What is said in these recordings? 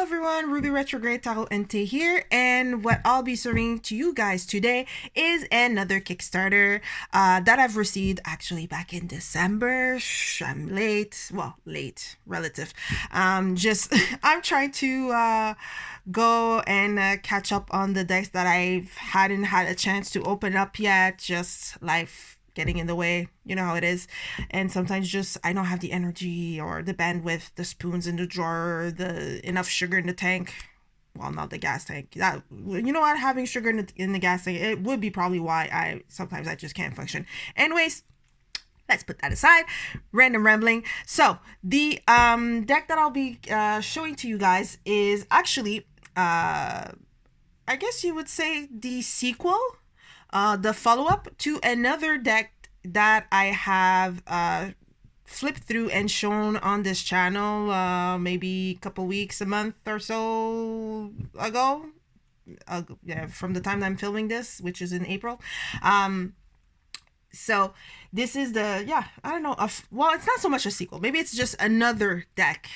Hello everyone, Ruby Retrograde Tarot NT here, and what I'll be serving to you guys today is another Kickstarter that I've received actually back in December. I'm late, well, late, relative. Just I'm trying to go and catch up on the decks that I hadn't had a chance to open up yet. Just life getting in the way, you know how it is. And sometimes just I don't have the energy or the bandwidth, the spoons in the drawer, the enough sugar in the tank. Well, not the gas tank. That, you know what, having sugar in the gas tank, it would be probably why I sometimes I just can't function. Anyways, let's put that aside. Random rambling. So the deck that I'll be showing to you guys is actually I guess you would say the sequel, the follow-up to another deck that I have flipped through and shown on this channel maybe a couple weeks, a month or so ago. Yeah, from the time that I'm filming this, which is in April. So this is the, yeah, I don't know, well, it's not so much a sequel. Maybe it's just another deck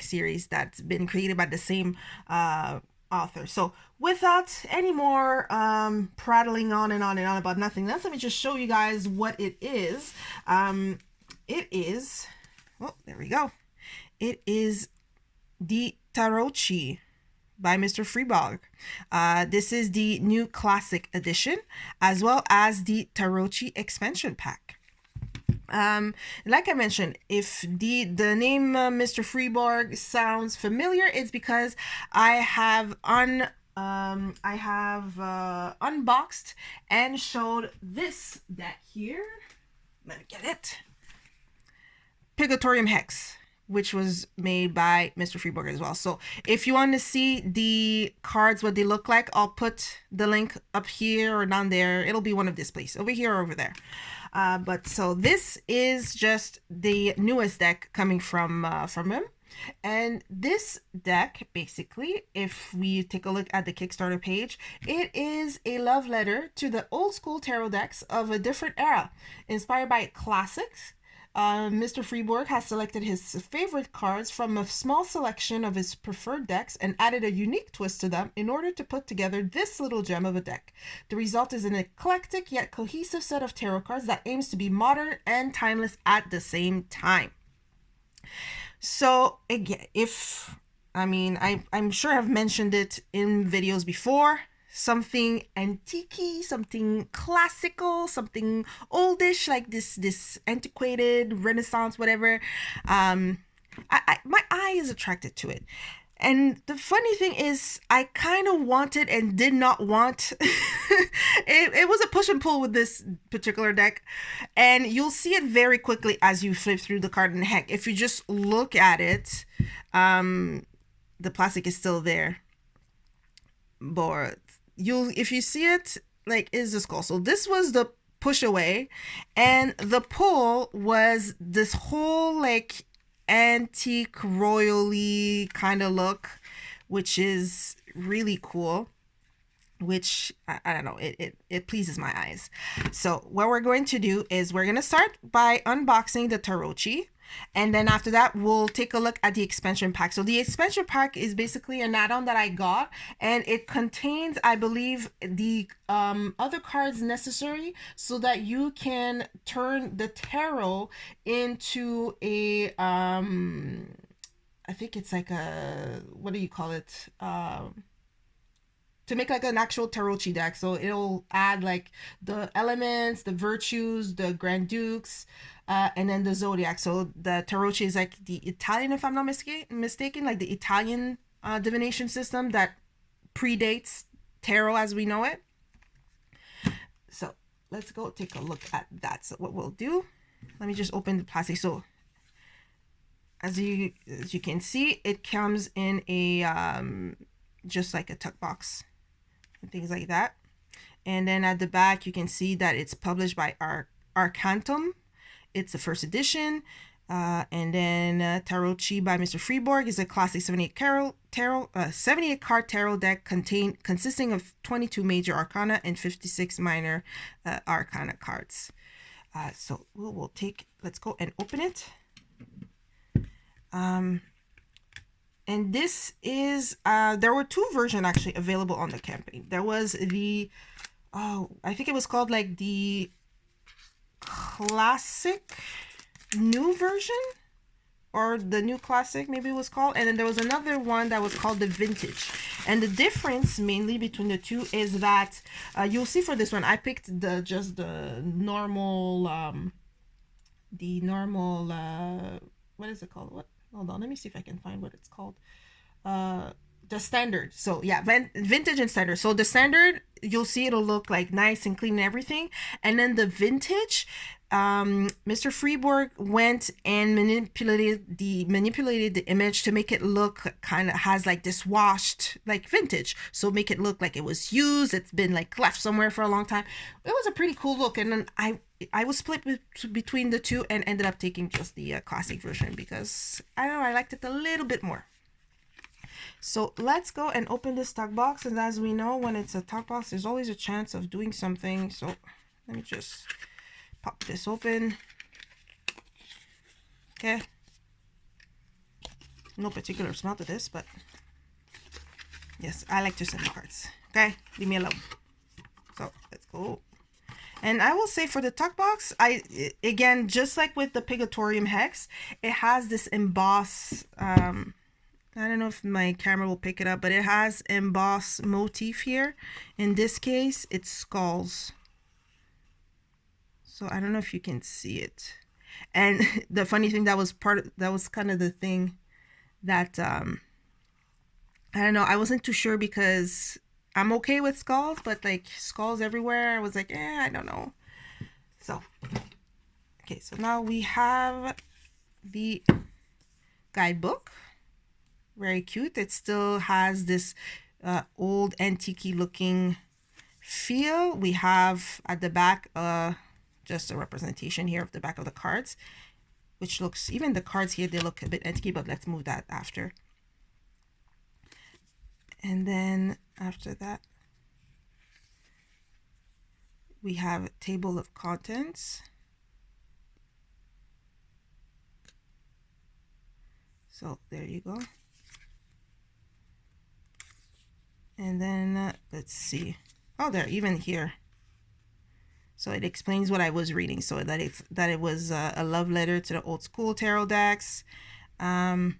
series that's been created by the same author. So without any more prattling on and on and on about nothing, let me just show you guys what it is. It is, oh, there we go. It is the Tarocchi by Mr. Friborg. This is the new classic edition, as well as the Tarocchi Expansion Pack. Like I mentioned, if the name Mr. Friborg sounds familiar, it's because I have unboxed and showed this deck here. Let me get it. Pvrgatorivm Heks, which was made by Mr. Friborg as well. So if you want to see the cards, what they look like, I'll put the link up here or down there. It'll be one of this place, over here or over there. But so this is just the newest deck coming from him. And this deck, basically, if we take a look at the Kickstarter page, it is a love letter to the old school tarot decks of a different era, inspired by classics. Mr. Friborg has selected his favorite cards from a small selection of his preferred decks and added a unique twist to them in order to put together this little gem of a deck. The result is an eclectic yet cohesive set of tarot cards that aims to be modern and timeless at the same time. So again, I'm sure I've mentioned it in videos before. Something antique-y, something classical, something oldish, like this antiquated Renaissance, whatever. My eye is attracted to it. And the funny thing is, I kind of wanted and did not want. It was a push and pull with this particular deck. And you'll see it very quickly as you flip through the card. And heck, if you just look at it, the plastic is still there. But if you see it, like, is the skull. So this was the push away, and the pull was this whole like antique royally kind of look, which is really cool, which I don't know, it pleases my eyes. So what we're going to do is we're going to start by unboxing the Tarocchi. And then after that, we'll take a look at the expansion pack. So the expansion pack is basically an add-on that I got, and it contains, I believe, the other cards necessary so that you can turn the tarot into a I think it's like a, what do you call it? To make like an actual Tarocchi deck. So it'll add like the elements, the virtues, the Grand Dukes, and then the Zodiac. So the Tarocchi is like the Italian, if I'm not mistaken, like the Italian divination system that predates tarot as we know it. So let's go take a look at that. So what we'll do, let me just open the plastic. So as you can see, it comes in a just like a tuck box and things like that. And then at the back, you can see that it's published by Arcantum. It's the first edition. And then Tarocchi by Mr. Friborg is a classic 78 card tarot deck consisting of 22 major arcana and 56 minor arcana cards. So let's go and open it. And this is there were two versions actually available on the campaign. There was the I think it was called like the classic new version, or the new classic maybe it was called, and then there was another one that was called the vintage. And the difference mainly between the two is that you'll see for this one I picked just the normal what is it called, what, hold on, let me see if I can find what it's called. The standard. So yeah, vintage and standard. So the standard, you'll see it'll look like nice and clean and everything, and then the vintage, Mr. Friborg went and manipulated the image to make it look kind of has like this washed like vintage, so make it look like it was used, it's been like left somewhere for a long time. It was a pretty cool look, and then I was split between the two and ended up taking just the classic version because I don't know, I liked it a little bit more. So let's go and open this tuck box, and as we know, when it's a tuck box, there's always a chance of doing something. So let me just pop this open. Okay. No particular smell to this, but yes, I like to send cards. Okay, leave me alone. So let's go. And I will say for the tuck box, again, just like with the Pvrgatorivm Heks, it has this emboss, I don't know if my camera will pick it up, but it has emboss motif here. In this case, it's skulls. So I don't know if you can see it. And the funny thing, that was kind of the thing that, I don't know, I wasn't too sure because I'm okay with skulls, but like skulls everywhere, I was like, I don't know. So, okay, so now we have the guidebook. Very cute. It still has this old antique looking feel. We have at the back just a representation here of the back of the cards, which looks, even the cards here, they look a bit antique, but let's move that after. And then after that, we have a table of contents. So there you go. And then let's see. Oh, they're even here. So it explains what I was reading. So that it was a love letter to the old school tarot decks. And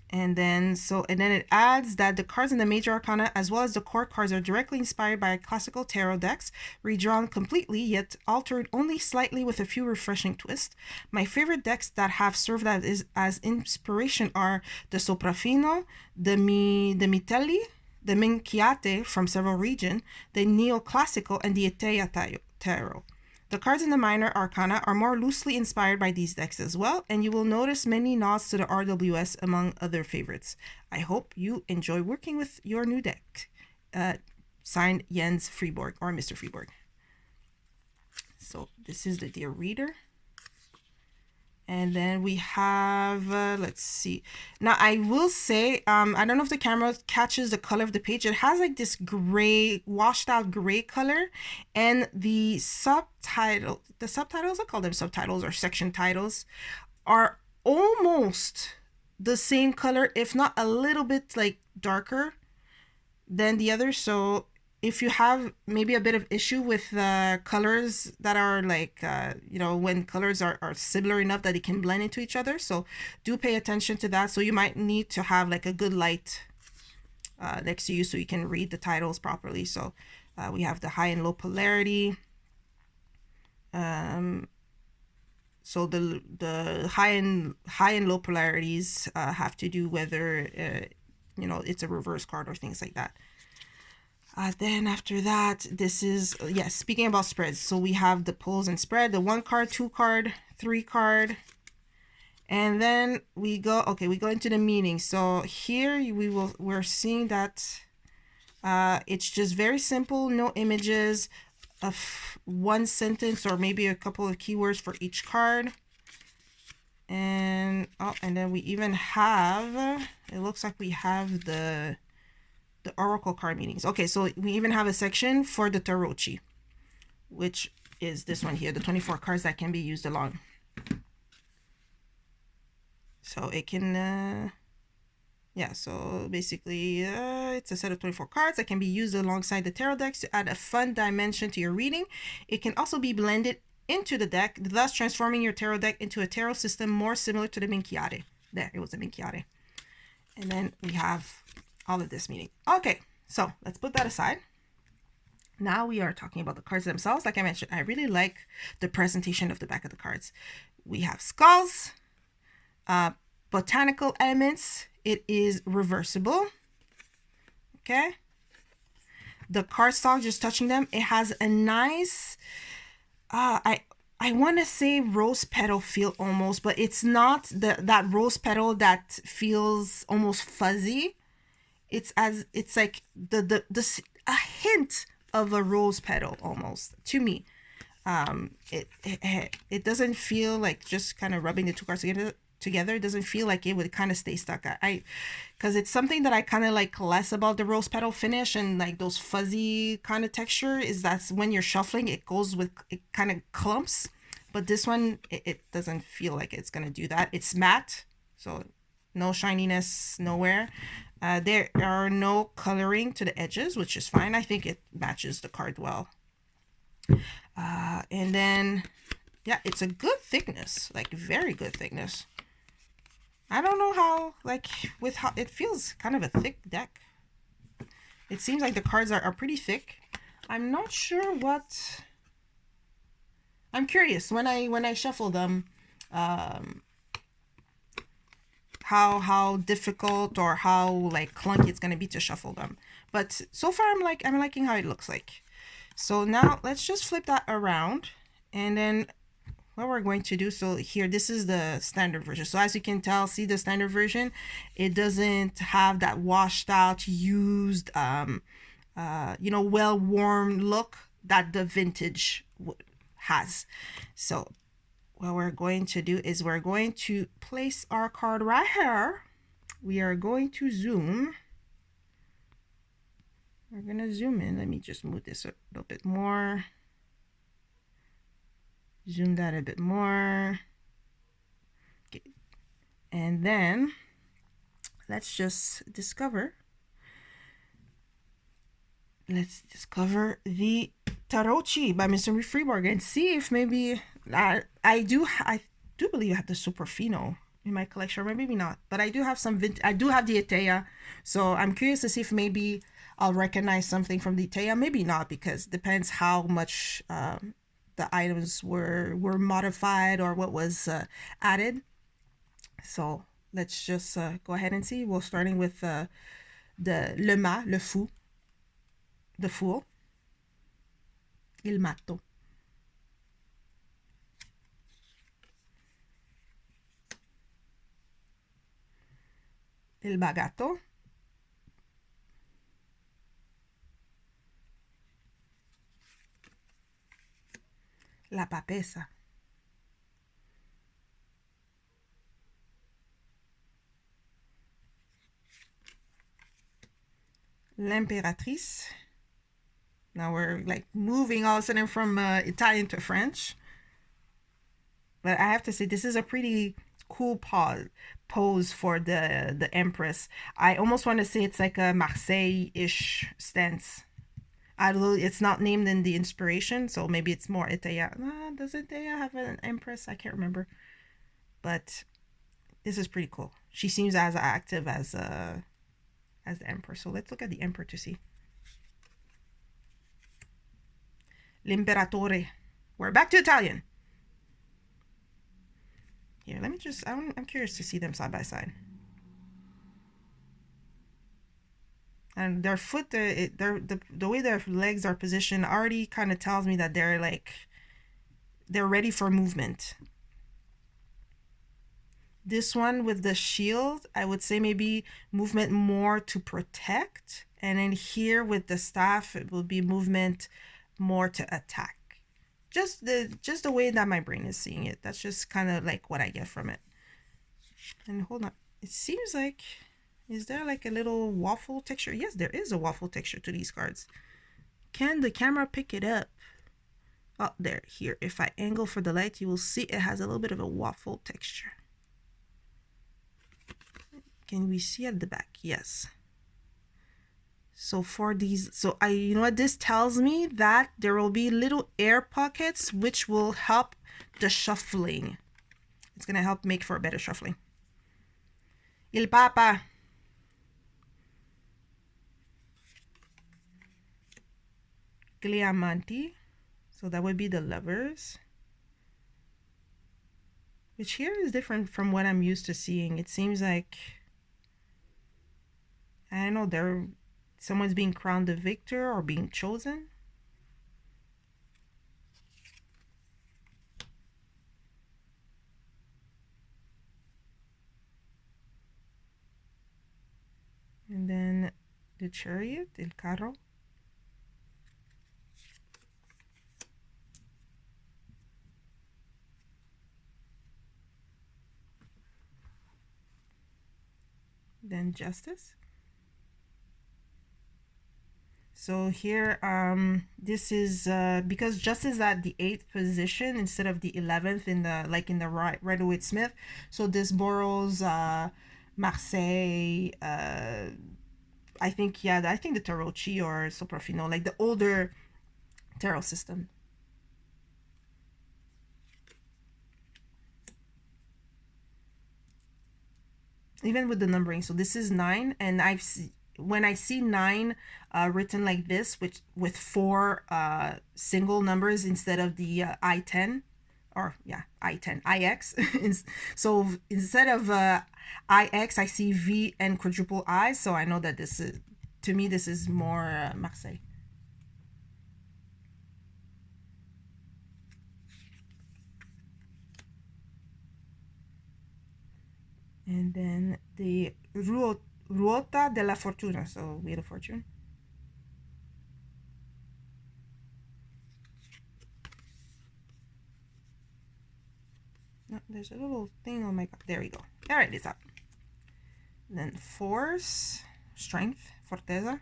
then it adds that the cards in the major arcana as well as the core cards are directly inspired by classical tarot decks, redrawn completely yet altered only slightly with a few refreshing twists. My favorite decks that have served as inspiration are the Sopraffino, the Mitelli, the Minchiate from several regions, the Neoclassical, and the Eteia Tarot. The cards in the minor arcana are more loosely inspired by these decks as well, and you will notice many nods to the RWS among other favorites. I hope you enjoy working with your new deck. Signed, Jens Friborg, or Mr. Friborg. So this is the Dear Reader. And then we have, let's see. Now, I will say, I don't know if the camera catches the color of the page. It has like this gray, washed out gray color. And the subtitles, I call them subtitles or section titles, are almost the same color, if not a little bit like darker than the others. So if you have maybe a bit of issue with colors that are like, when colors are similar enough that they can blend into each other. So do pay attention to that. So you might need to have like a good light next to you so you can read the titles properly. So we have the high and low polarity. So the high and low polarities have to do whether, it's a reverse card or things like that. Then after that, this is, speaking about spreads. So we have the pulls and spread, the 1 card, 2 card, 3 card. And then we go into the meaning. So here we're seeing that it's just very simple, no images, of 1 sentence or maybe a couple of keywords for each card. And then we even have, it looks like we have the oracle card meanings. Okay, so we even have a section for the Tarocchi, which is this one here, the 24 cards that can be used along. So it can Yeah, so basically it's a set of 24 cards that can be used alongside the tarot decks to add a fun dimension to your reading. It can also be blended into the deck, thus transforming your tarot deck into a tarot system more similar to the Minchiare. There, it was the Minchiare. And then we have all of this meaning. Okay, so let's put that aside. Now we are talking about the cards themselves. Like I mentioned, I really like the presentation of the back of the cards. We have skulls, botanical elements. It is reversible. Okay. The cardstock, just touching them, it has a nice, I want to say rose petal feel almost, but it's not that rose petal that feels almost fuzzy. It's like the a hint of a rose petal almost to me. It doesn't feel like just kind of rubbing the two cards together. It doesn't feel like it would kind of stay stuck. Because it's something that I kind of like less about the rose petal finish and like those fuzzy kind of texture, is that's when you're shuffling, it goes with, it kind of clumps. But this one, it doesn't feel like it's gonna do that. It's matte, so no shininess nowhere. There are no coloring to the edges, which is fine. I think it matches the card well. And then, yeah, it's a good thickness, like very good thickness. I don't know how, like, with how it feels kind of a thick deck. It seems like the cards are pretty thick. I'm not sure what. I'm curious when I shuffle them, how difficult or how like clunky it's gonna be to shuffle them. But so far I'm liking how it looks like. So now let's just flip that around, and then what we're going to do, so here, this is the standard version. So as you can tell, see the standard version, it doesn't have that washed out, used, well-worn look that the vintage has. So what we're going to do is we're going to place our card right here. We are going to zoom. We're going to zoom in. Let me just move this a little bit more. Zoom that a bit more. Okay. And then let's just discover. Let's discover the Tarocchi by Mr. Friborg and see if maybe I do believe I have the Superfino in my collection, or maybe not. But I do have some I do have the Atea, so I'm curious to see if maybe I'll recognize something from the Atea. Maybe not, because it depends how much the items were modified or what was added. So let's just go ahead and see. We're starting with the le fou, the fool, il matto, il bagato, la papessa, l'impératrice. Now we're like moving all of a sudden from Italian to French. But I have to say, this is a pretty cool pose for the Empress. I almost want to say it's like a Marseille-ish stance. Although it's not named in the inspiration, so maybe it's more Italia. Does Italia have an Empress? I can't remember. But this is pretty cool. She seems as active as the Emperor. So let's look at the Emperor to see. L'Imperatore. We're back to Italian. Here, let me just, I'm curious to see them side by side. And their foot, the way their legs are positioned already kind of tells me that they're ready for movement. This one with the shield, I would say maybe movement more to protect. And then here with the staff, it will be movement more to attack. Just the way that my brain is seeing it. That's just kind of like what I get from it. And hold on. It seems like, is there like a little waffle texture? Yes, there is a waffle texture to these cards. Can the camera pick it up? Oh, there, here. If I angle for the light, you will see it has a little bit of a waffle texture. Can we see at the back? Yes. So for these, so you know what this tells me? That there will be little air pockets which will help the shuffling. It's gonna help make for a better shuffling. Il Papa. Gliamanti. So that would be the lovers. Which here is different from what I'm used to seeing. It seems like, I don't know, someone's being crowned the victor or being chosen. And then the chariot, el carro. Then justice. So here, this is because justice is at the 8th position instead of the 11th in the Rider-Waite-Smith. So this borrows Marseille. I think the Tarocchi or Soprafino, like the older tarot system. Even with the numbering, so this is 9, and when I see 9 written like this, with 4 single numbers instead of the I10, or yeah, I10, IX. So instead of IX, I see V and quadruple I, so I know that this is, to me, this is more Marseille. And then the Ruota della Fortuna, so Wheel of Fortune. No, there's a little thing on my, there we go. All right, it's up. And then Force, Strength, Forteza.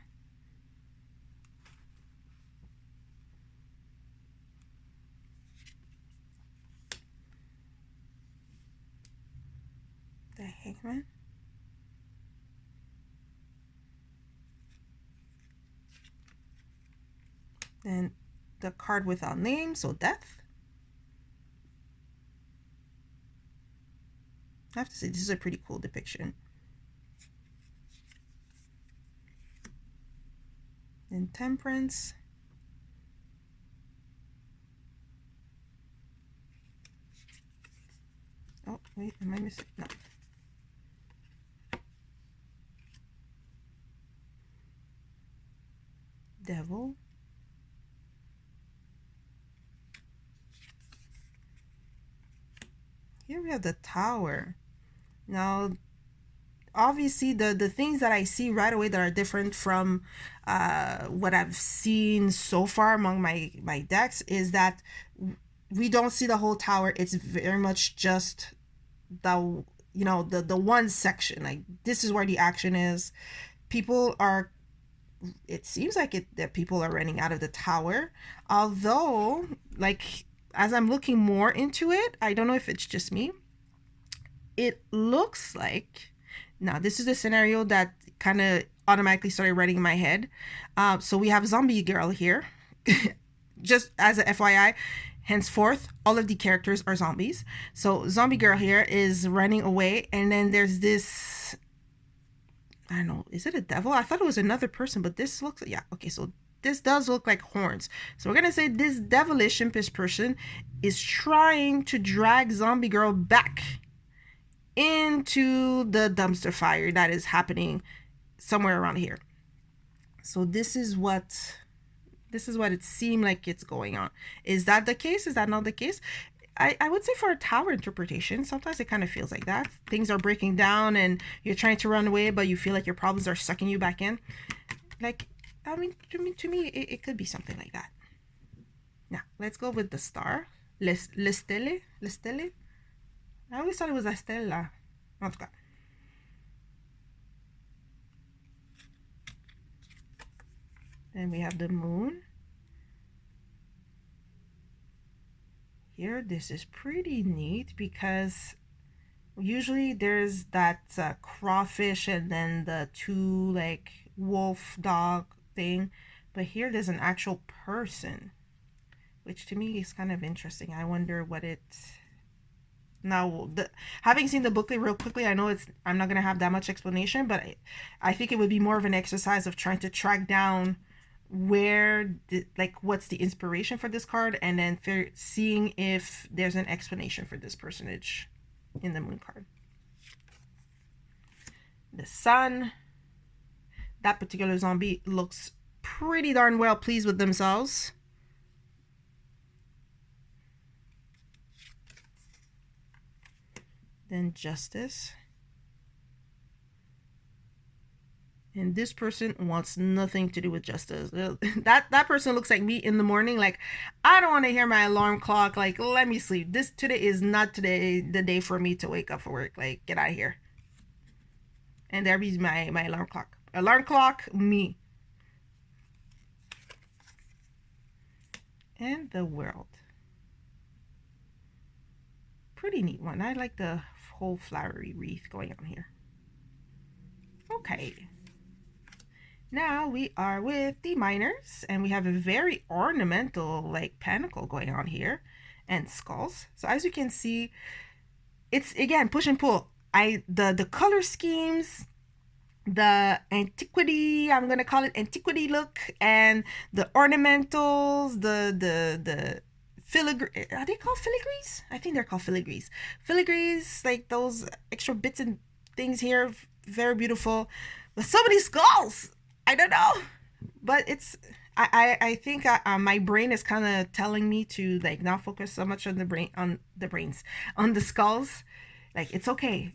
The Hangman. Then the card without name, so Death. I have to say, this is a pretty cool depiction. And Temperance. Oh, wait, am I missing? No. Devil. Here we have the Tower. Now, obviously, the things that I see right away that are different from what I've seen so far among my decks is that we don't see the whole tower. It's very much just the one section. Like, this is where the action is. It seems like that people are running out of the tower, although, like, as I'm looking more into it, I don't know if it's just me, it looks like, now this is a scenario that kind of automatically started running in my head. So we have Zombie Girl here. Just as a FYI, henceforth, all of the characters are zombies. So Zombie Girl here is running away, and then there's this, I don't know, is it a devil? I thought it was another person, but this looks, yeah, okay, so this does look like horns. So we're gonna say this devilish, impish person is trying to drag Zombie Girl back into the dumpster fire that is happening somewhere around here. So this is what it seemed like it's going on. Is that the case? Is that not the case? I would say for a tower interpretation, sometimes it kind of feels like that. Things are breaking down and you're trying to run away, but you feel like your problems are sucking you back in. Like, I mean, to me, it could be something like that. Now, let's go with the star. Le stelle. I always thought it was a stella. En tout cas. Then we have the moon. Here, this is pretty neat because Usually there's that crawfish and then the two like wolf dog thing, but here there's an actual person, which to me is kind of interesting. I wonder what it now having seen the booklet real quickly, I know I'm not gonna have that much explanation, but I think it would be more of an exercise of trying to track down like what's the inspiration for this card, and then seeing if there's an explanation for this personage in the moon card. The sun, that particular zombie looks pretty darn well pleased with themselves. Then justice. And this person wants nothing to do with justice. That person looks like me in the morning. Like, I don't want to hear my alarm clock. Like, let me sleep. Today is not the day for me to wake up for work. Like, get out of here. And there be my alarm clock. Alarm clock, me. And the world. Pretty neat one. I like the whole flowery wreath going on here. Okay. Now we are with the miners, and we have a very ornamental like pentacle going on here and skulls. So as you can see, it's again push and pull. The color schemes, the antiquity, I'm gonna call it antiquity look, and the ornamentals, the filigree, are they called filigrees? I think they're called filigrees. Filigrees, like those extra bits and things here, very beautiful. But so many skulls. I don't know, but it's I think my brain is kind of telling me to like not focus so much on the brains on the skulls. Like, it's okay,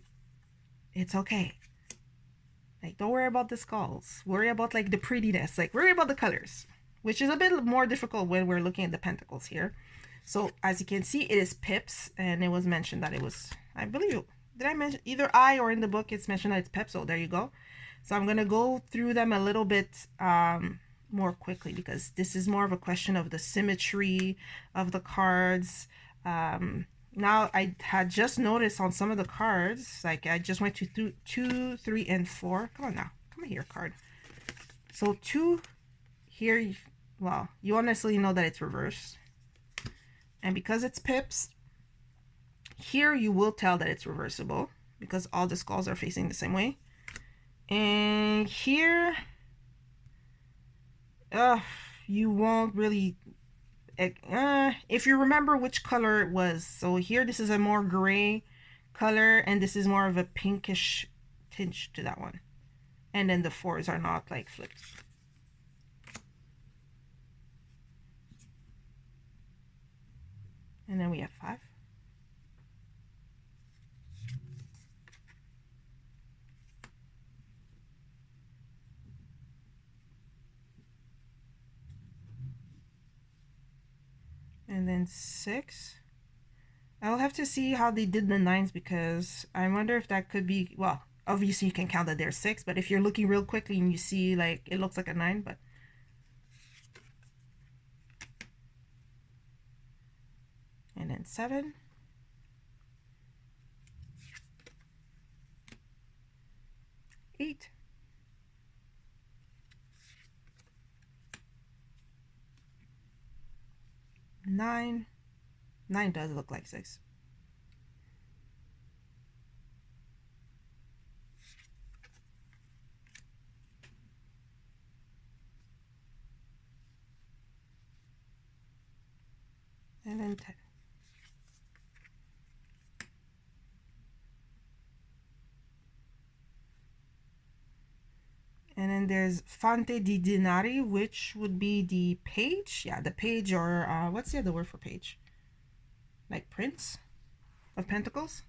like, don't worry about the skulls, worry about like the prettiness, like worry about the colors, which is a bit more difficult when we're looking at the pentacles here. So as you can see, it is pips, and it was mentioned that it was, I believe, did I mention either I or in the book it's mentioned that it's pips, so there you go. So I'm going to go through them a little bit more quickly, because this is more of a question of the symmetry of the cards. Now, I had just noticed on some of the cards, like I just went to 2, 3, and 4. Come on now. Come here, card. So 2 here, well, you honestly know that it's reversed. And because it's pips, here you will tell that it's reversible because all the skulls are facing the same way. And here, you won't really, if you remember which color it was. So here, this is a more gray color, and this is more of a pinkish tinge to that one. And then the 4s are not like flipped. And then we have 5. And then 6. I'll have to see how they did the 9s, because I wonder if that could be, well, obviously you can count that there's 6, but if you're looking real quickly and you see like it looks like a 9, but and then 7. 8. 9. 9 does look like 6. And then 10. And then there's Fonte di Denari, which would be the page. Yeah, the page, or what's the other word for page? Like Prince of Pentacles.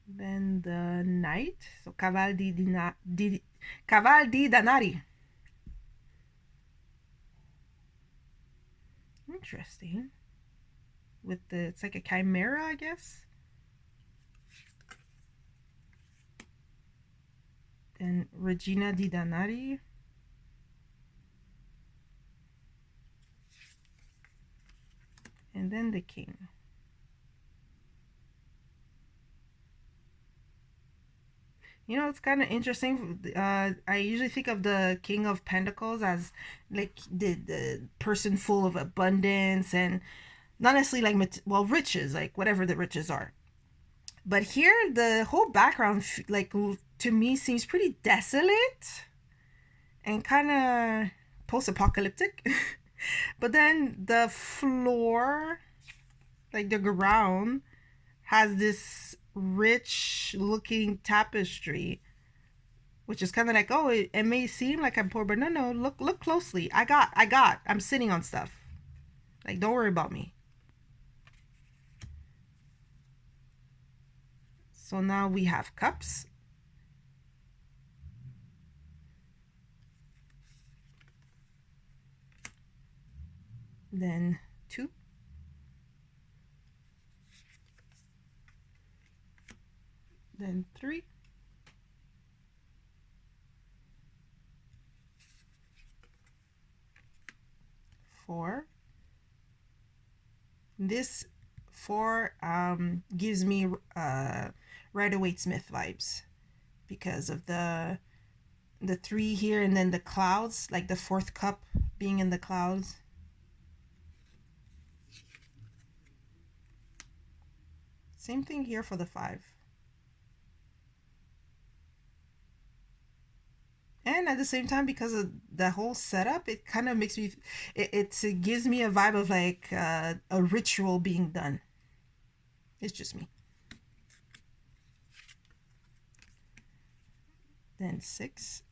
Then the Knight. So Caval di Danari. Interesting. With the, it's like a chimera, I guess. Then Regina di Danari. and then the king. You know, it's kind of interesting. I usually think of the King of Pentacles as like the person full of abundance and not necessarily like riches, like whatever the riches are. But here, the whole background, like to me, seems pretty desolate and kind of post-apocalyptic. But then the floor, like the ground, has this rich looking tapestry, which is kind of like, oh, it may seem like I'm poor, but no, look closely. I'm sitting on stuff. Like, don't worry about me. So now we have cups. Then 2. Then 3. 4. This 4 gives me Rider-Waite-Smith vibes because of the 3 here, and then the clouds, like the 4th cup being in the clouds. Same thing here for the 5. And at the same time, because of the whole setup, it kind of makes me, it gives me a vibe of like a ritual being done. It's just me. Then 6.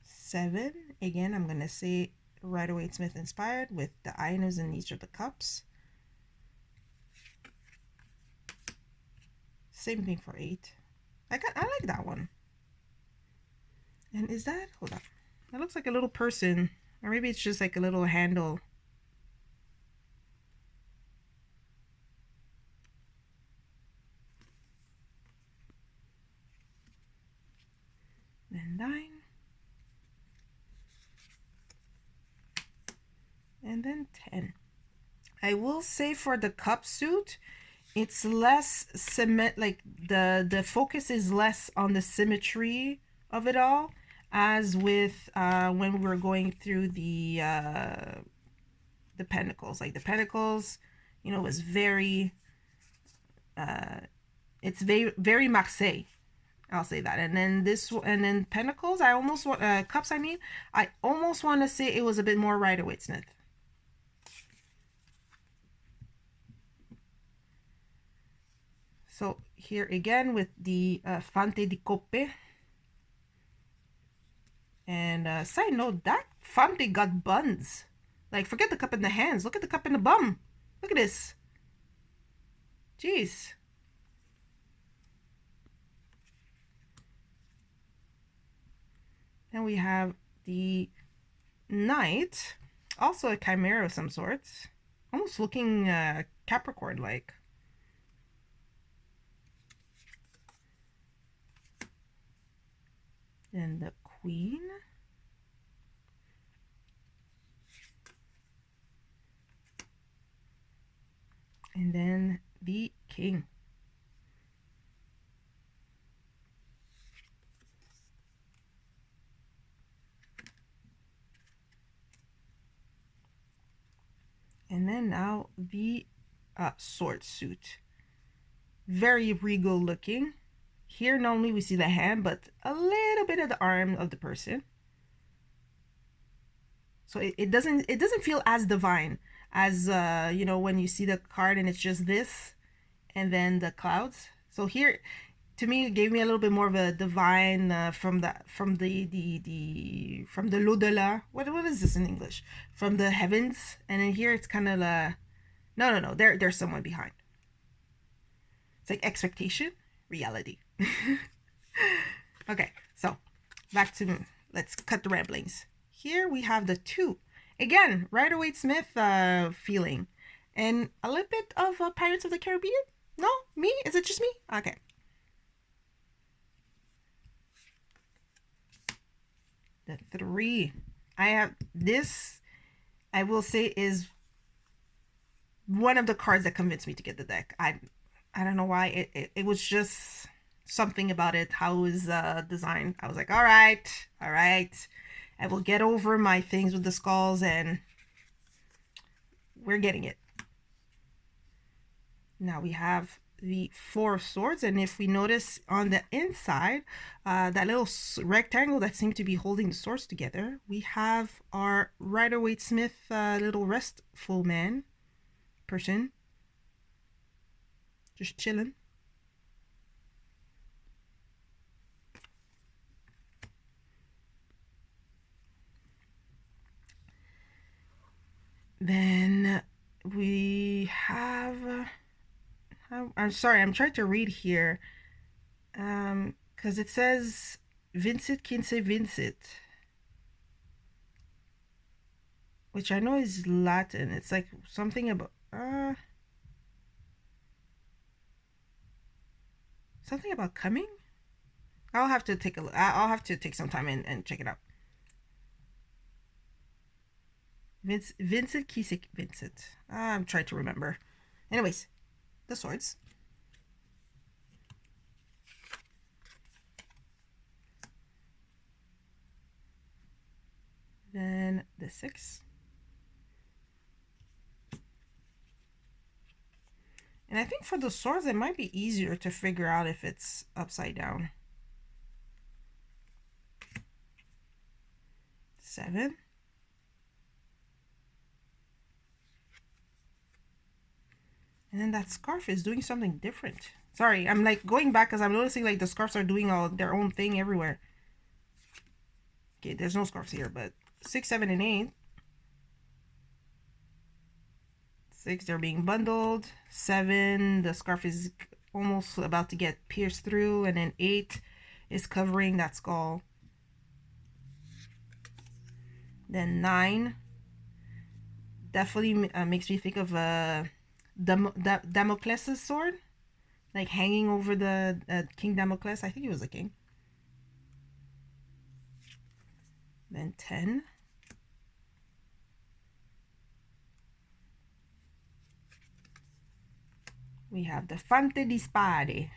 7. Again, I'm going to say Rider-Waite-Smith inspired with the items in each of the cups. Same thing for 8. I like that one. And is that, hold on, that looks like a little person, or maybe it's just like a little handle. Then 9. And then 10. I will say for the cup suit, it's less cement, like the focus is less on the symmetry of it all, as with when we were going through the pentacles. Like the pentacles, you know, was very it's very Marseille, I'll say that. And then then pentacles, I almost want cups, I almost want to say it was a bit more Rider-Waite-Smith. So here again with the Fante di Coppe. And side note, that Fante got buns. Like, forget the cup in the hands. Look at the cup in the bum. Look at this. Jeez. Then we have the Knight. Also a chimera of some sorts. Almost looking Capricorn-like. And the Queen. And then the King. And then now the sword suit. Very regal looking. Here not only we see the hand, but a little bit of the arm of the person. So it doesn't feel as divine as you know, when you see the card and it's just this and then the clouds. So here, to me, it gave me a little bit more of a divine from the l'au-delà. What is this in English? From the heavens. And then here it's kind of no. There's someone behind. It's like expectation, reality. Okay, so back to, let's cut the ramblings. Here we have the 2. Again, Rider-Waite-Smith feeling. And a little bit of Pirates of the Caribbean? No? Me? Is it just me? Okay. The 3. I have this, I will say, is one of the cards that convinced me to get the deck. I don't know why. It was just something about it, how it was designed. I was like, all right. I will get over my things with the skulls, and we're getting it. Now we have the 4 of Swords, and if we notice on the inside, that little rectangle that seemed to be holding the swords together, we have our Rider-Waite-Smith little restful man person just chilling. Then we have I'm sorry, I'm trying to read here, because it says Vincit Quince Vincit, which I know is Latin. It's like something about something about coming. I'll have to take a look. I'll have to take some time and check it out. Vincent Kisik Vincent. I'm trying to remember. Anyways, the swords. Then the 6. And I think for the swords, it might be easier to figure out if it's upside down. 7. And then that scarf is doing something different. Sorry, I'm like going back because I'm noticing like the scarves are doing all their own thing everywhere. Okay, there's no scarves here, but 6, 7, and 8. 6, they're being bundled. 7, the scarf is almost about to get pierced through. And then 8 is covering that skull. Then 9 definitely makes me think of Damocles' sword. Like hanging over the King Damocles. I think he was a king. Then 10. We have the Fante di Spade.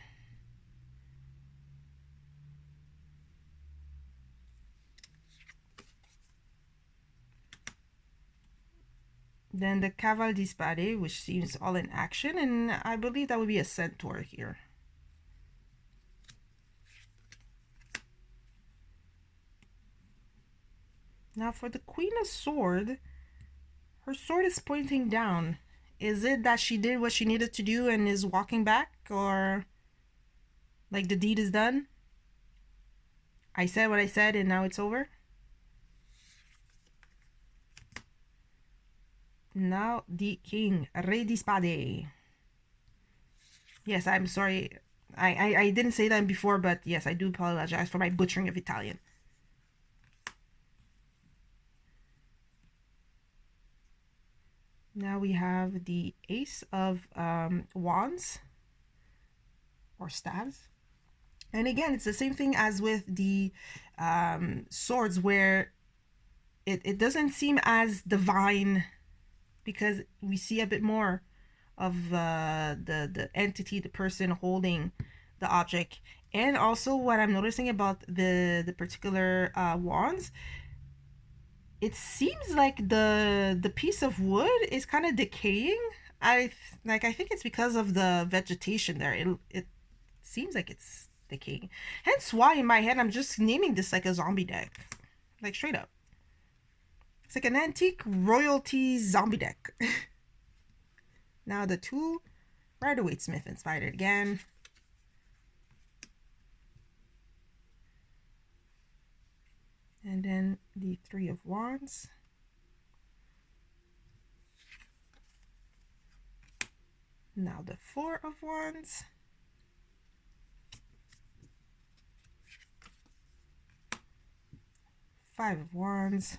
Then the Caval di Spade, which seems all in action, and I believe that would be a centaur here. Now for the Queen of Sword, her sword is pointing down. Is it that she did what she needed to do and is walking back, or like the deed is done? I said what I said and now it's over? Now the King, Re di Spade. Yes, I'm sorry. I didn't say that before, but yes, I do apologize for my butchering of Italian. Now we have the Ace of Wands or Staves. And again, it's the same thing as with the swords, where it doesn't seem as divine because we see a bit more of the entity, the person holding the object. And also what I'm noticing about the particular wands, it seems like the piece of wood is kind of decaying. I think it's because of the vegetation there. It seems like it's decaying. Hence why in my head I'm just naming this like a zombie deck. Like straight up. It's like an antique royalty zombie deck. Now the 2 Rider-Waite-Smith inspired again. And then the 3 of Wands. Now the 4 of Wands. Five of Wands.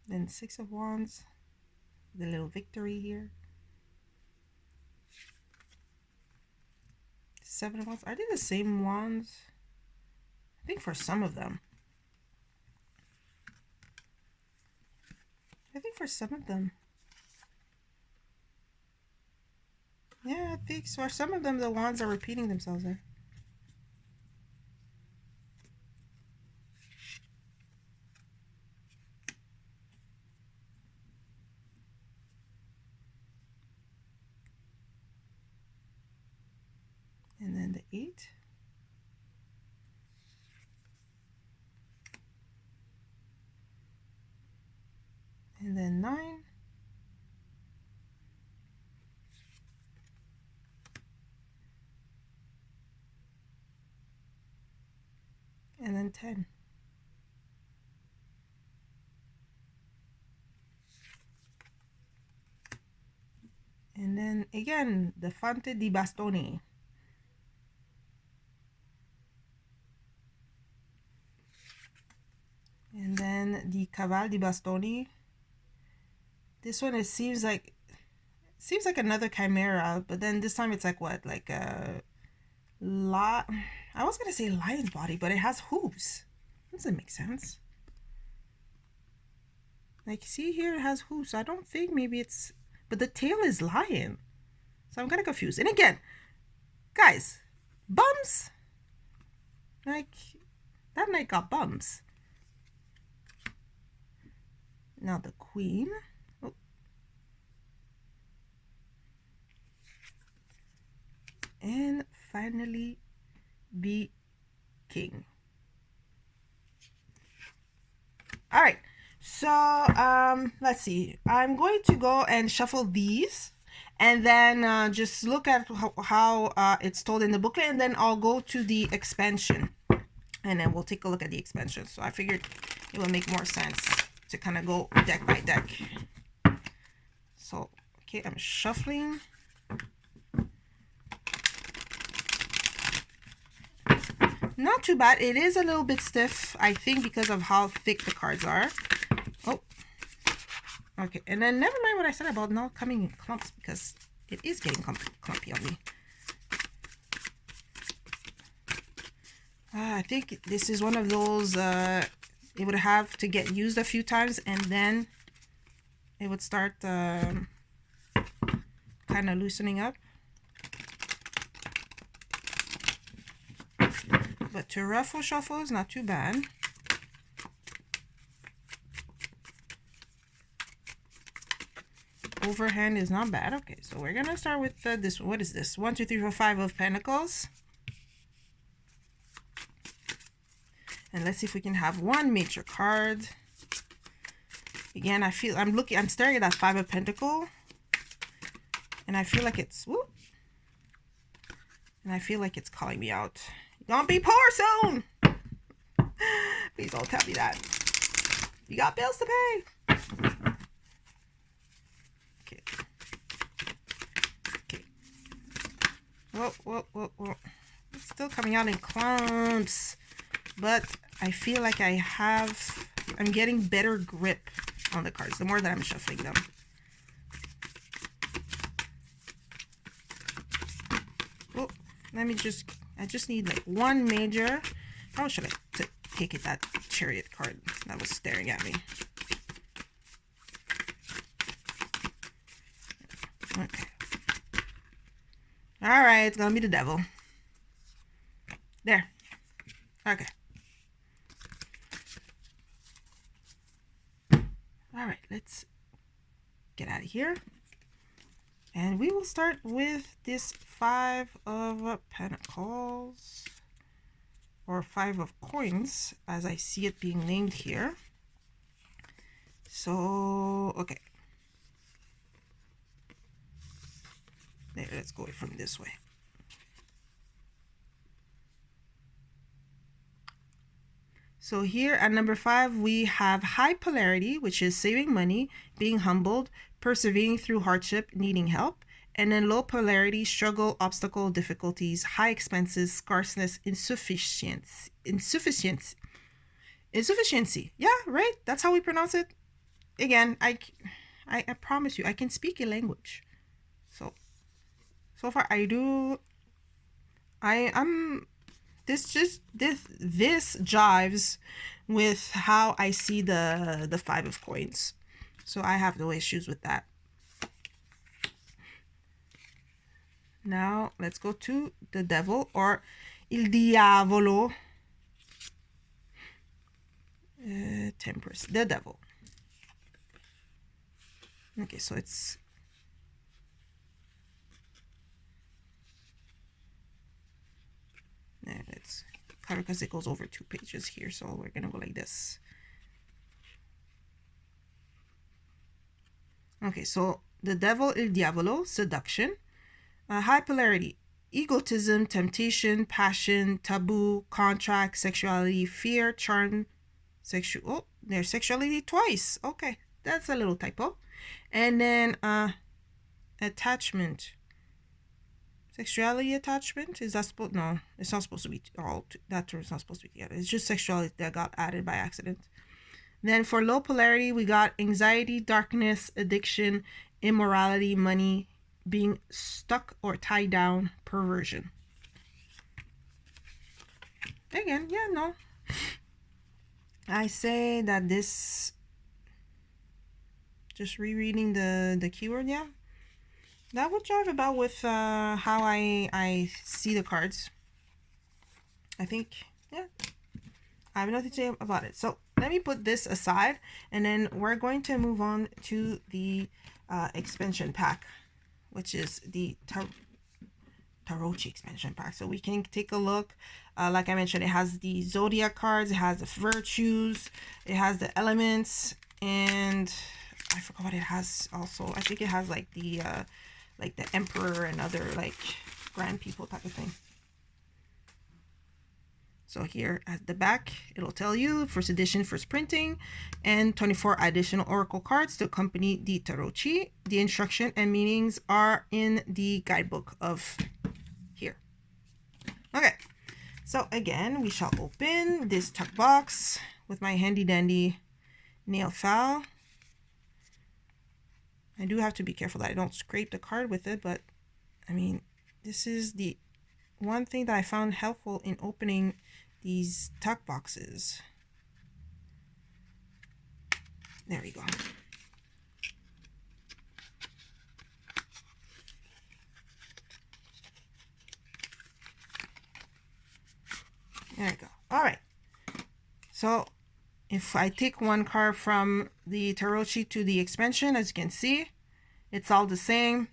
Then 6 of Wands. The little victory here. Seven of Wands. Are they the same wands? I think for some of them. I think for some of them. Yeah, I think so. For some of them, the wands are repeating themselves there. And then the 8. And then 9. And then 10. And then again, the Fante di Bastoni. And then the Caval di Bastoni. This one, it seems like another chimera, but then this time it's like what? Like a I was gonna say lion's body, but it has hooves. Doesn't make sense. Like, see here, it has hooves. I don't think maybe it's, but the tail is lion. So I'm kind of confused. And again, guys, bums. Like, that knight got bums. Now the queen. Oh. And finally, the king. All right. So, let's see. I'm going to go and shuffle these. And then just look at how it's told in the booklet. And then I'll go to the expansion. And then we'll take a look at the expansion. So I figured it will make more sense to kind of go deck by deck. So, okay, I'm shuffling. Not too bad. It is a little bit stiff, I think, because of how thick the cards are. Oh, okay. And then never mind what I said about not coming in clumps, because it is getting clumpy on me. I think this is one of those, it would have to get used a few times, and then it would start kind of loosening up. But to ruffle shuffle is not too bad. Overhand is not bad. Okay, so we're gonna start with this. What is this? 1, 2, 3, 4, 5 of Pentacles. And let's see if we can have one major card. Again, I'm staring at that 5 of Pentacles, and I feel like it's, whoop, and I feel like it's calling me out. Don't be poor soon. Please don't tell me that. You got bills to pay. Okay. Okay. Whoa. It's still coming out in clumps. But I feel like I'm getting better grip on the cards the more that I'm shuffling them. Oh, I just need like one major. How should I take it, that Chariot card that was staring at me? Okay. All right, it's gonna be the devil. There. Okay. All right, let's get out of here. And we will start with this 5 of Pentacles, or 5 of Coins, as I see it being named here. So, okay. There, let's go from this way. So here at number 5, we have high polarity, which is saving money, being humbled, persevering through hardship, needing help. And then low polarity, struggle, obstacle, difficulties, high expenses, scarceness, insufficiency. Yeah, right? That's how we pronounce it. Again, I promise you, I can speak a language. So far I do I'm this jives with how I see the 5 of coins. So I have no issues with that. Now let's go to the devil, or il diavolo. Temperance, the devil. Okay, so it's let's cover because it goes over 2 pages here, so we're gonna go like this. Okay, so the devil, il diavolo, seduction. High polarity, egotism, temptation, passion, taboo, contract, sexuality, fear, charm, oh, there's sexuality twice. Okay, that's a little typo. And then attachment. Sexuality attachment, is that supposed? No, it's not supposed to be all. That term is not supposed to be together. It's just sexuality that got added by accident. Then for low polarity, we got anxiety, darkness, addiction, immorality, money, being stuck or tied down, perversion. Again, yeah, no. I say that this, just rereading the keyword, yeah, that would jive about with how I see the cards. I think, yeah, I have nothing to say about it. So let me put this aside, and then we're going to move on to the expansion pack, which is the Tarocchi Expansion Pack. So we can take a look. Like I mentioned, it has the zodiac cards, it has the virtues, it has the elements, and I forgot what it has also. I think it has like the emperor and other like grand people type of thing. So here at the back, it'll tell you first edition, first printing, and 24 additional oracle cards to accompany the Tarocchi. The instruction and meanings are in the guidebook of here. Okay, so again, we shall open this tuck box with my handy dandy nail file. I do have to be careful that I don't scrape the card with it, but I mean, this is the one thing that I found helpful in opening these tuck boxes. There we go. There we go. All right. So if I take one card from the Tarocchi to the expansion, as you can see, it's all the same.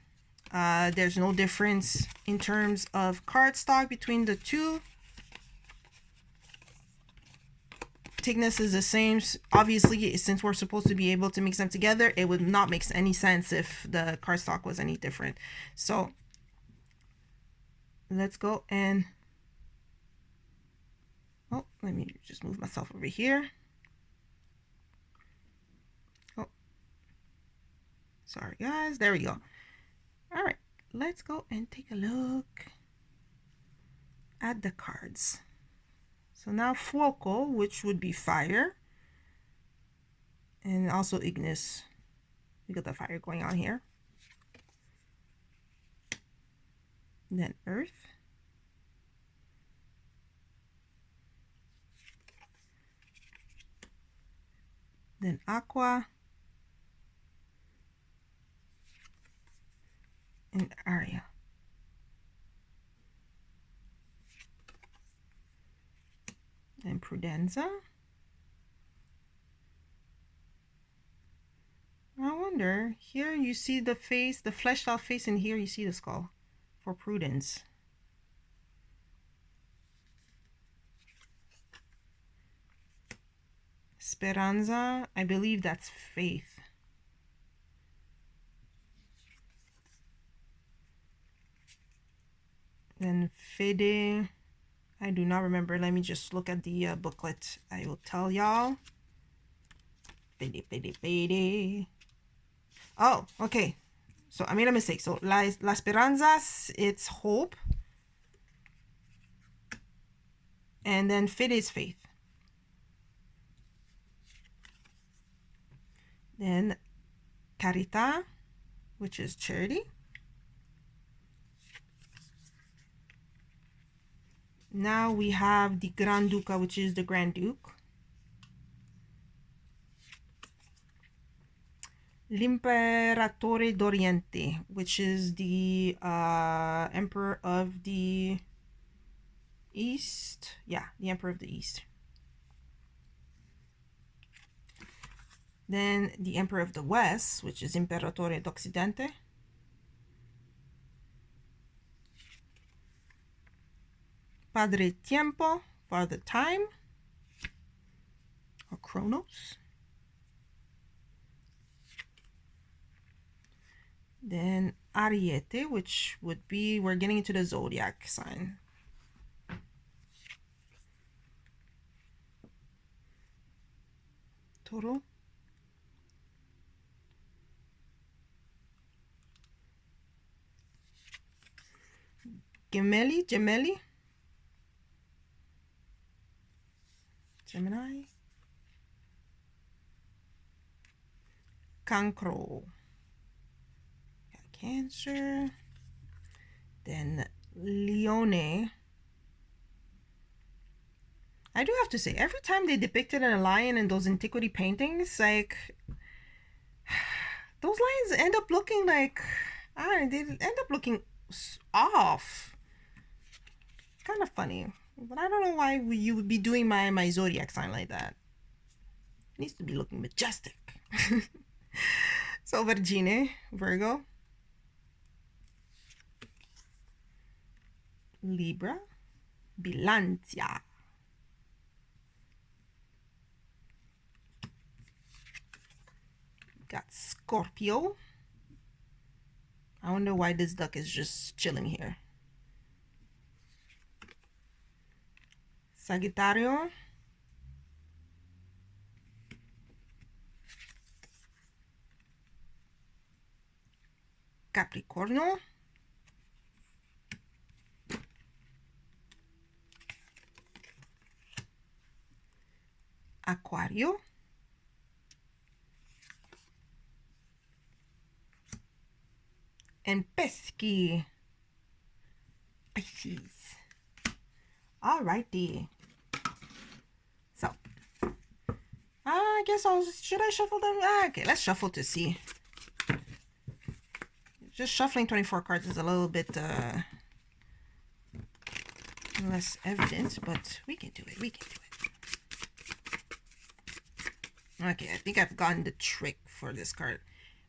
There's no difference in terms of card stock between the two. Thickness is the same. Obviously, since we're supposed to be able to mix them together, it would not make any sense if the card stock was any different. So let's go and, oh, let me just move myself over here. Oh, sorry guys, there we go. All right, let's go and take a look at the cards. So now Fuoco, which would be fire, and also Ignis. We got the fire going on here. Then Earth. Then Aqua. And Aria. And Prudenza. I wonder, here you see the face, the fleshed out face, and here you see the skull for Prudence. Speranza, I believe that's faith. Then Fede, I do not remember. Let me just look at the booklet. I will tell y'all. Fede. Oh, okay. So I made a mistake. So La Esperanza, it's hope. And then Fede is faith. Then Carita, which is charity. Now we have the Granduca, which is the Grand Duke. L'Imperatore d'Oriente, which is the Emperor of the East. Yeah, the Emperor of the East. Then the Emperor of the West, which is Imperatore d'Occidente. Padre Tiempo, Father Time, or Chronos. Then Ariete, which would be, we're getting into the zodiac sign. Toro. Gemelli, Gemelli. Gemini. Cancro. Cancer. Then Leone. I do have to say, every time they depicted a lion in those antiquity paintings, like, those lions end up looking like, I don't know, they end up looking off. It's kind of funny. But I don't know why you would be doing my zodiac sign like that. It needs to be looking majestic. So Vergine, Virgo. Libra. Bilancia. Got Scorpio. I wonder why this duck is just chilling here. Sagittario. Capricorno. Aquario. And Pesci. Pisces. Alrighty. So, I guess should I shuffle them? Okay, let's shuffle to see. Just shuffling 24 cards is a little bit less evident, but we can do it. We can do it. Okay, I think I've gotten the trick for this card.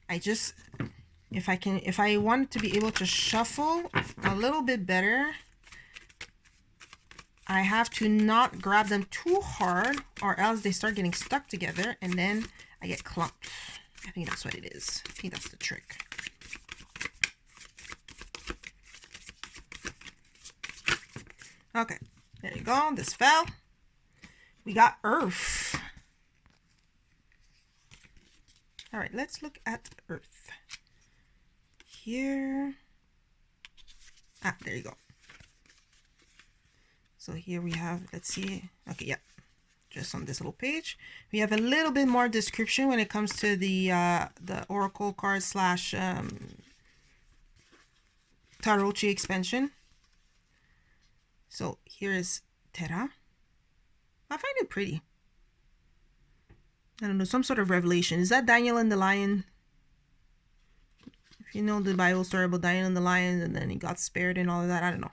If I want to be able to shuffle a little bit better, I have to not grab them too hard, or else they start getting stuck together and then I get clumped. I think that's what it is. I think that's the trick. Okay, there you go. This fell. We got Earth. All right, let's look at Earth. Here. Ah, there you go. So here we have, let's see. Okay, yeah. Just on this little page. We have a little bit more description when it comes to the Oracle card / Tarocchi expansion. So here is Terra. I find it pretty. I don't know, some sort of revelation. Is that Daniel and the lion? If you know the Bible story about Daniel and the lion, and then he got spared and all of that, I don't know.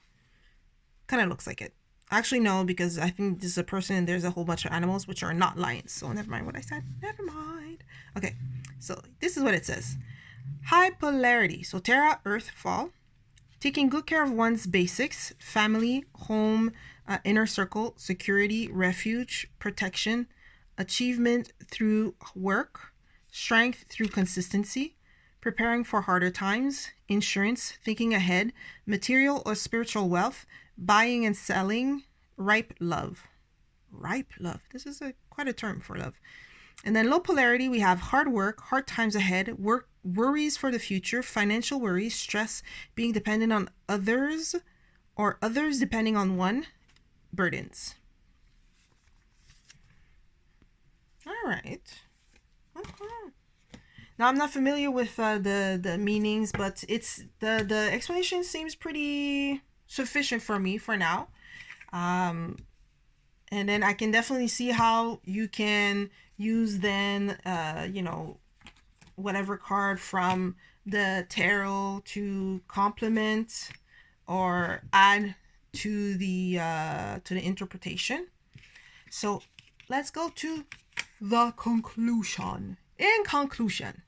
Kind of looks like it. Actually, no, because I think this is a person and there's a whole bunch of animals which are not lions. So never mind what I said. Never mind. Okay, so this is what it says. High polarity. So Terra, Earth, Fall. Taking good care of one's basics, family, home, inner circle, security, refuge, protection, achievement through work, strength through consistency, preparing for harder times, insurance, thinking ahead, material or spiritual wealth, buying and selling, ripe love. Ripe love. This is quite a term for love. And then low polarity, we have hard work, hard times ahead, work, worries for the future, financial worries, stress, being dependent on others or others depending on one, burdens. All right. Okay. Now I'm not familiar with the meanings, but it's the explanation seems pretty sufficient for me for now. And then I can definitely see how you can use then, whatever card from the tarot to complement or add to the interpretation. So let's go to the conclusion. In conclusion,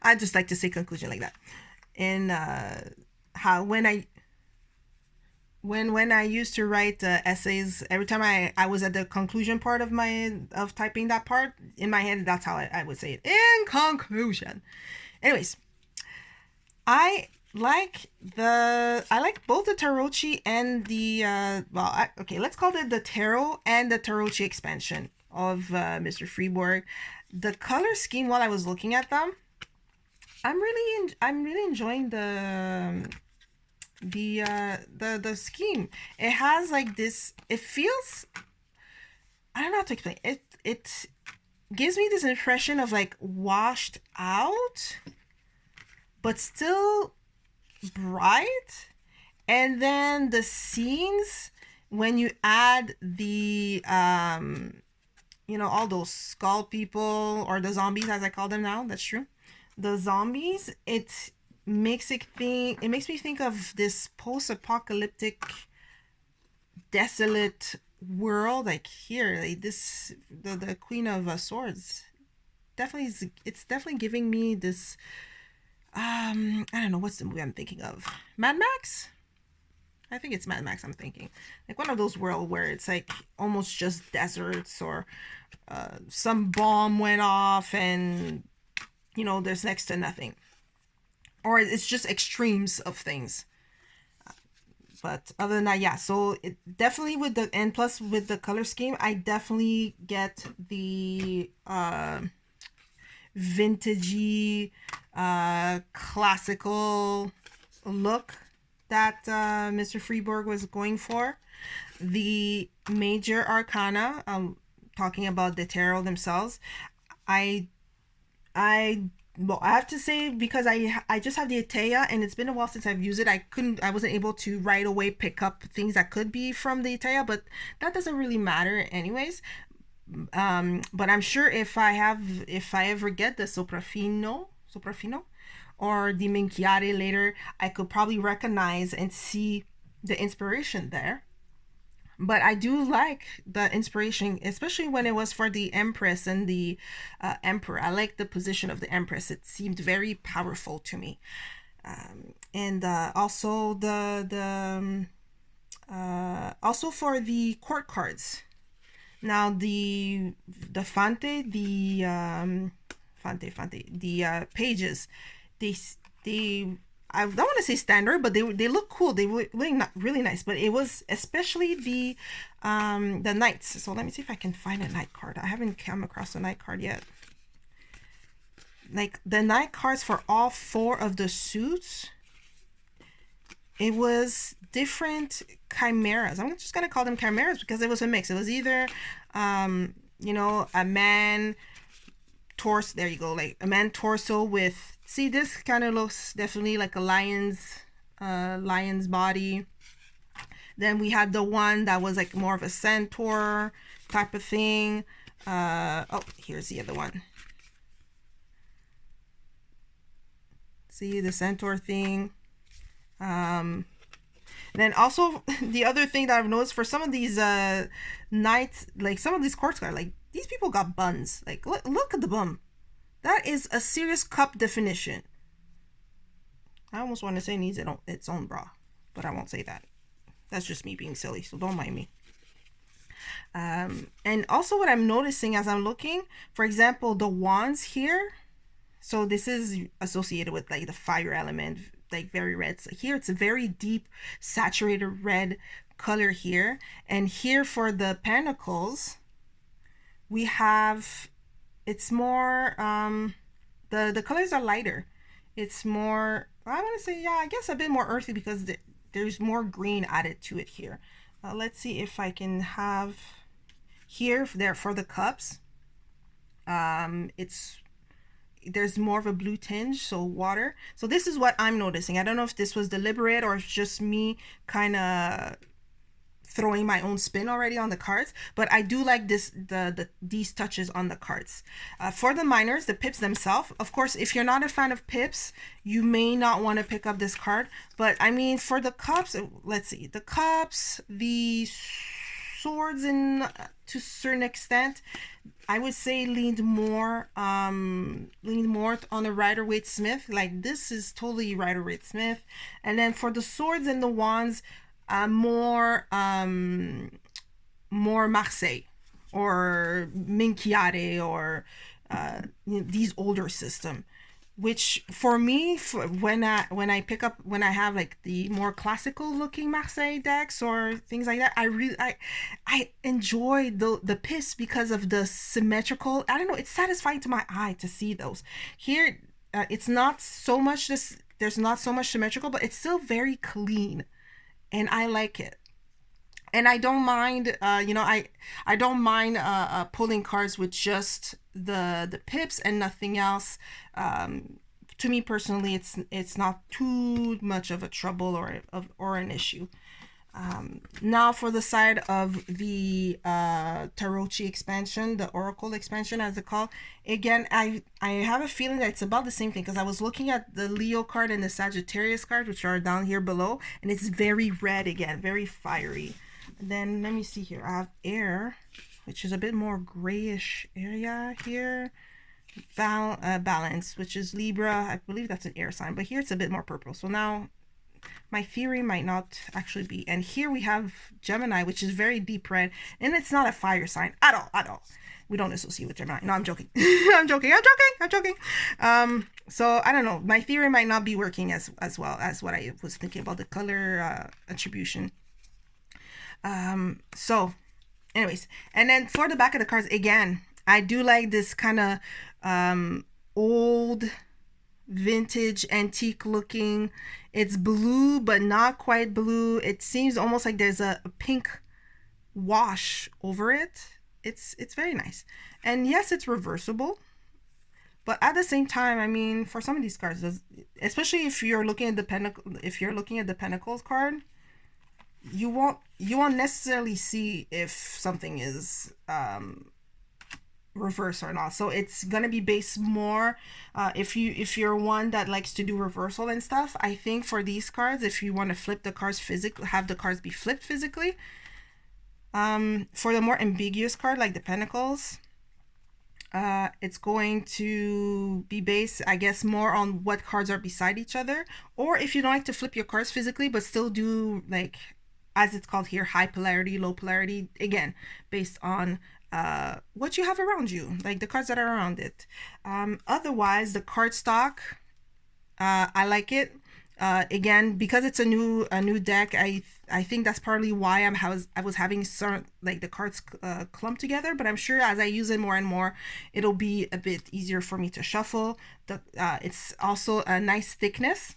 I just like to say conclusion like that. And how when I used to write essays, every time I was at the conclusion part of typing that part in my head, that's how I would say it. In conclusion. Anyways, I like both the Tarocchi and the let's call it the Tarot and the Tarocchi expansion of Mr. Friborg. The color scheme, while I was looking at them, I'm really enjoying the scheme. It has like this, it feels, I don't know how to explain it. It gives me this impression of like washed out but still bright. And then the scenes, when you add the all those skull people, or the zombies as I call them now, that's true, the zombies, it makes me think of this post-apocalyptic desolate world, like here, like this, the Queen of Swords it's definitely giving me this, I don't know, what's the movie I'm thinking of? Mad Max? I think it's Mad Max I'm thinking. Like one of those worlds where it's like almost just deserts, or some bomb went off and there's next to nothing, or it's just extremes of things. But other than that, yeah, so it definitely, with the, and plus with the color scheme, I definitely get the vintagey, classical look that Mr. Friborg was going for. The major arcana, talking about the tarot themselves, I have to say, because I just have the Atea, and it's been a while since I've used it. I wasn't able to right away pick up things that could be from the Atea, but that doesn't really matter anyways. But I'm sure if I ever get the soprafino or the Minchiare later, I could probably recognize and see the inspiration there. But I do like the inspiration, especially when it was for the Empress and the Emperor. I like the position of the Empress. It seemed very powerful to me. And also also for the court cards. Now the Fante, the pages, they I don't want to say standard, but they look cool. They were really nice. But it was especially the knights. So let me see if I can find a knight card. I haven't come across a knight card yet. Like the knight cards for all four of the suits, it was different chimeras. I'm just gonna call them chimeras because it was a mix. It was either a man torso, there you go, like a man torso with, see, this kind of looks definitely like a lion's body. Then we had the one that was like more of a centaur type of thing. Here's the other one. See the centaur thing. Then also the other thing that I've noticed for some of these knights, like some of these court cards, like these people got buns. Like look at the bum. That is a serious cup definition. I almost want to say needs its own bra, but I won't say that. That's just me being silly, so don't mind me. And also what I'm noticing as I'm looking, for example, the wands here. So this is associated with like the fire element, like very red. So here it's a very deep saturated red color here. And here for the pentacles, we have, it's more, the colors are lighter. It's more, I want to say, yeah, I guess a bit more earthy there's more green added to it here. Let's see if I can have here there for the cups. There's more of a blue tinge, so water. So this is what I'm noticing. I don't know if this was deliberate or if just me kind of throwing my own spin already on the cards, but I do like these touches on the cards. For the minors, the pips themselves, of course, if you're not a fan of pips, you may not want to pick up this card. But I mean, for the cups, let's see, the cups, the swords, in to a certain extent, I would say leaned more on the Rider-Waite-Smith. Like, this is totally Rider-Waite-Smith. And then for the swords and the wands, more Marseille or Minchiare, or these older system, which for me, when I pick up, when I have like the more classical looking Marseille decks or things like that, I enjoy the piss because of the symmetrical. I don't know, it's satisfying to my eye to see those. Here, it's not so much this. There's not so much symmetrical, but it's still very clean, and I like it. And I don't mind, I don't mind pulling cards with just the pips and nothing else. To me personally, it's not too much of a trouble or an issue. Now for the side of the Tarocchi expansion, the Oracle expansion as it's called. Again, I have a feeling that it's about the same thing, because I was looking at the Leo card and the Sagittarius card, which are down here below, and it's very red again, very fiery. And then let me see here. I have air, which is a bit more grayish area here. Balance, which is Libra. I believe that's an air sign, but here it's a bit more purple. So now my theory might not actually be. And here we have Gemini, which is very deep red, and it's not a fire sign at all. We don't associate with Gemini. No, I'm joking. I'm joking. So I don't know. My theory might not be working as well as what I was thinking about the color attribution. So anyways, and then for the back of the cards, again, I do like this kind of old vintage antique looking. It's blue but not quite blue. It seems almost like there's a pink wash over it. It's very nice. And yes, it's reversible, but at the same time, I mean, for some of these cards, especially if you're looking at the Pentacles card, you won't necessarily see if something is reverse or not. So it's gonna be based more if you're one that likes to do reversal and stuff. I think for these cards, if you want to flip the cards physically, have the cards be flipped physically. For the more ambiguous card like the Pentacles, it's going to be based, I guess, more on what cards are beside each other. Or if you don't like to flip your cards physically but still do, like, as it's called here, high polarity, low polarity, again, based on what you have around you, like the cards that are around it. Otherwise, the card stock, I like it. Again, because it's a new deck, I think that's partly why I was having certain, like, the cards clumped together. But I'm sure as I use it more and more, it'll be a bit easier for me to shuffle. It's also a nice thickness,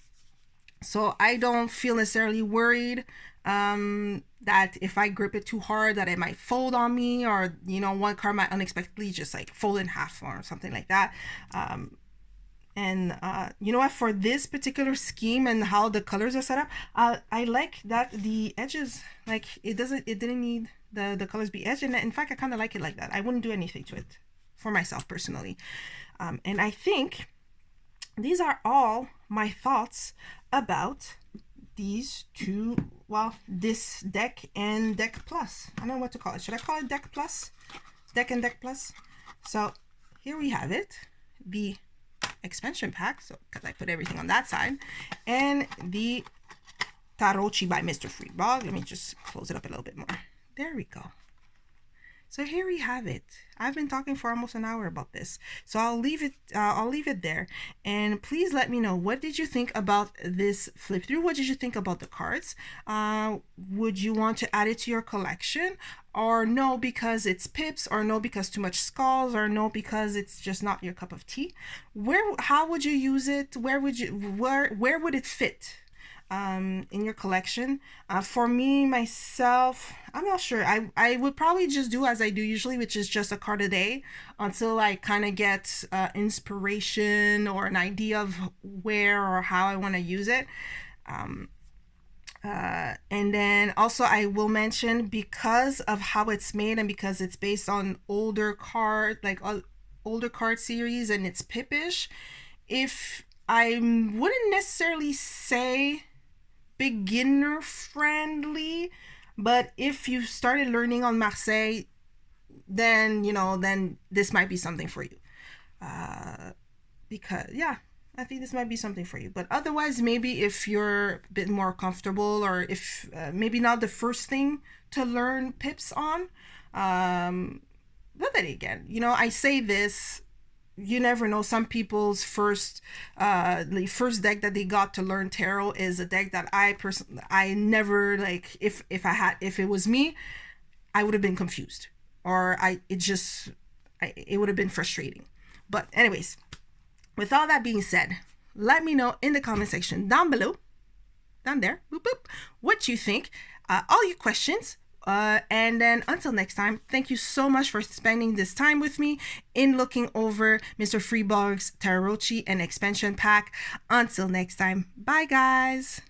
so I don't feel necessarily worried that if I grip it too hard that it might fold on me, or one card might unexpectedly just like fold in half or something like that. And you know what, for this particular scheme and how the colors are set up, I like that the edges, like, it didn't need the colors be edged, and in fact I kind of like it like that. I wouldn't do anything to it for myself personally. And I think these are all my thoughts about these two, well, this deck and Deck Plus. I don't know what to call it. Should I call it Deck Plus? Deck and Deck Plus? So here we have it, the expansion pack, so because I put everything on that side, and the Tarocchi by Mr. Friborg. Let me just close it up a little bit more. There we go. So here we have it. I've been talking for almost an hour about this, so I'll leave it there. And please let me know, what did you think about this flip through? What did you think about the cards? Would you want to add it to your collection, or no because it's pips, or no because too much skulls, or no because it's just not your cup of tea? How would you use it? Where would it fit in your collection? For me, myself, I'm not sure. I would probably just do as I do usually, which is just a card a day until I kind of get inspiration or an idea of where or how I want to use it. And then also I will mention, because of how it's made and because it's based on older card, like older card series, and it's Pippish, if I wouldn't necessarily say beginner friendly, but if you started learning on Marseille, then then this might be something for you. Because yeah, I think this might be something for you. But otherwise, maybe if you're a bit more comfortable, or if maybe not the first thing to learn pips on, but then again, I say this, you never know. Some people's the first deck that they got to learn tarot is a deck that I never, like, if it was me, I would have been confused, or it would have been frustrating. But anyways, with all that being said, let me know in the comment section down below, down there, boop, boop, what you think, all your questions. And then until next time, thank you so much for spending this time with me in looking over Mr. Friborg's Tarocchi and Expansion Pack. Until next time, bye guys.